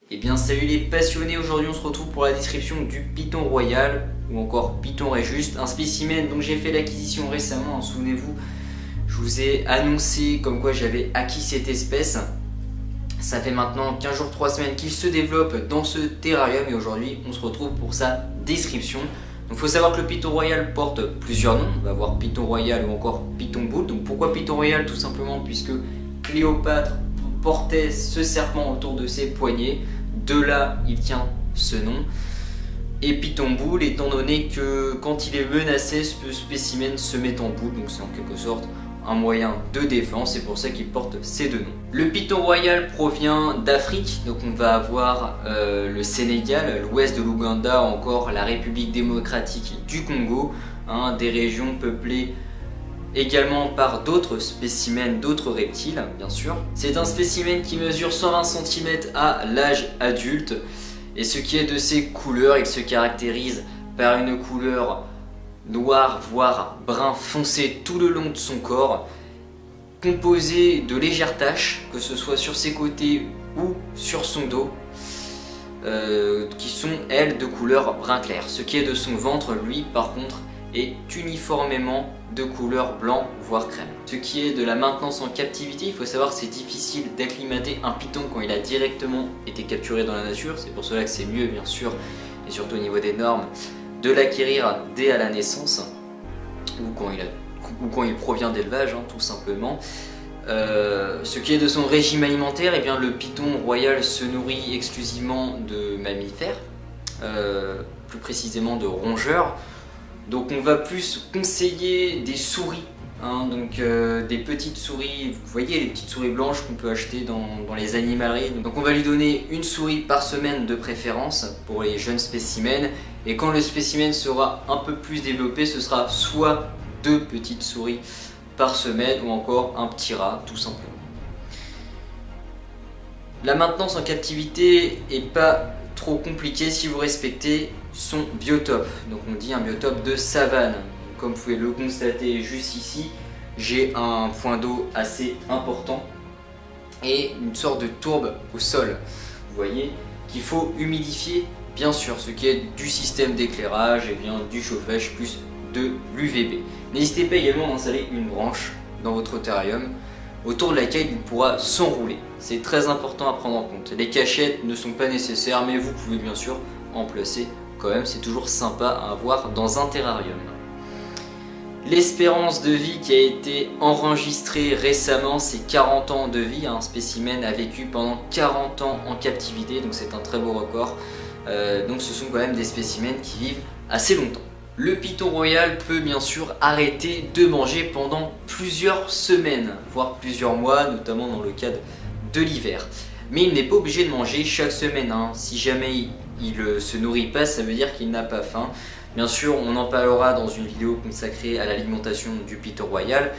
Eh bien salut les passionnés, aujourd'hui on se retrouve pour la description du Python Royal ou encore Python Réjuste, un spécimen dont j'ai fait l'acquisition récemment. Souvenez-vous, je vous ai annoncé comme quoi j'avais acquis cette espèce. Ça fait maintenant 15 jours, 3 semaines qu'il se développe dans ce terrarium et aujourd'hui on se retrouve pour sa description. Donc il faut savoir que le Python Royal porte plusieurs noms, on va voir Python Royal ou encore Python Bull. Donc pourquoi Python Royal? Tout simplement puisque Cléopâtre portait ce serpent autour de ses poignets, de là il tient ce nom. Et Python Bull étant donné que quand il est menacé, ce spécimen se met en boule, donc c'est en quelque sorte un moyen de défense, c'est pour ça qu'il porte ces deux noms. Le Python Royal provient d'Afrique, donc on va avoir le Sénégal, l'ouest de l'Ouganda, encore la République démocratique du Congo, des régions peuplées également par d'autres spécimens, d'autres reptiles bien sûr. C'est un spécimen qui mesure 120 cm à l'âge adulte et ce qui est de ses couleurs, il se caractérise par une couleur noir voire brun foncé tout le long de son corps, composé de légères taches, que ce soit sur ses côtés ou sur son dos, qui sont elles de couleur brun clair. Ce qui est de son ventre, lui par contre, est uniformément de couleur blanc voire crème. Ce qui est de la maintenance en captivité, il faut savoir que c'est difficile d'acclimater un python quand il a directement été capturé dans la nature. C'est pour cela que c'est mieux bien sûr, et surtout au niveau des normes, de l'acquérir dès à la naissance ou quand il provient d'élevage, tout simplement. Ce qui est de son régime alimentaire, eh bien, le Python Royal se nourrit exclusivement de mammifères, plus précisément de rongeurs. Donc on va plus conseiller des souris, des petites souris, vous voyez les petites souris blanches qu'on peut acheter dans les animaleries. Donc on va lui donner une souris par semaine de préférence pour les jeunes spécimens. Et quand le spécimen sera un peu plus développé, ce sera soit 2 petites souris par semaine ou encore un petit rat tout simplement. La maintenance en captivité n'est pas trop compliquée si vous respectez son biotope. Donc on dit un biotope de savane. Comme vous pouvez le constater juste ici, j'ai un point d'eau assez important et une sorte de tourbe au sol. Vous voyez qu'il faut humidifier bien sûr, ce qui est du système d'éclairage et bien du chauffage plus de l'UVB. N'hésitez pas également à installer une branche dans votre terrarium autour de laquelle il pourra s'enrouler. C'est très important à prendre en compte. Les cachettes ne sont pas nécessaires, mais vous pouvez bien sûr en placer quand même, c'est toujours sympa à avoir dans un terrarium. L'espérance de vie qui a été enregistrée récemment, c'est 40 ans de vie. Un spécimen a vécu pendant 40 ans en captivité, donc c'est un très beau record. Donc ce sont quand même des spécimens qui vivent assez longtemps. Le Python Royal peut bien sûr arrêter de manger pendant plusieurs semaines, voire plusieurs mois, notamment dans le cadre de l'hiver. Mais il n'est pas obligé de manger chaque semaine. Si jamais il ne se nourrit pas, ça veut dire qu'il n'a pas faim. Bien sûr, on en parlera dans une vidéo consacrée à l'alimentation du Python Royal.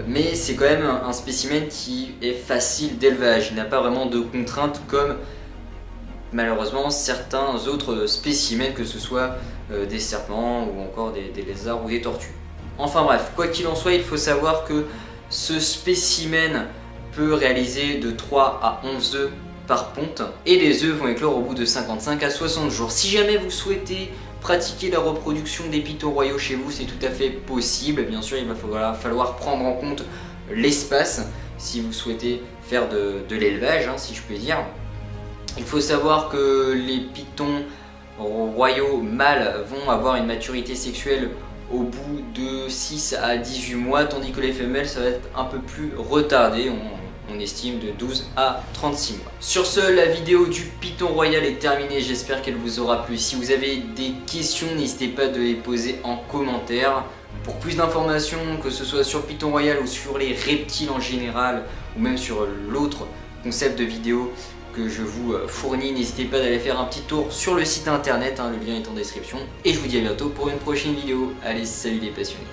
Mais c'est quand même un spécimen qui est facile d'élevage. Il n'a pas vraiment de contraintes comme malheureusement certains autres spécimens, que ce soit des serpents ou encore des lézards ou des tortues. Enfin bref, quoi qu'il en soit, il faut savoir que ce spécimen peut réaliser de 3 à 11 œufs par ponte et les œufs vont éclore au bout de 55 à 60 jours. Si jamais vous souhaitez pratiquer la reproduction des pythons royaux chez vous, c'est tout à fait possible. Bien sûr, il va falloir prendre en compte l'espace si vous souhaitez faire de l'élevage, si je peux dire. Il faut savoir que les pythons royaux mâles vont avoir une maturité sexuelle au bout de 6 à 18 mois, tandis que les femelles ça va être un peu plus retardé, on estime de 12 à 36 mois. Sur ce, la vidéo du Python Royal est terminée, j'espère qu'elle vous aura plu. Si vous avez des questions, n'hésitez pas de les poser en commentaire. Pour plus d'informations, que ce soit sur le Python Royal ou sur les reptiles en général, ou même sur l'autre concept de vidéo que je vous fournis, n'hésitez pas d'aller faire un petit tour sur le site internet, le lien est en description. Et je vous dis à bientôt pour une prochaine vidéo. Allez, salut les passionnés.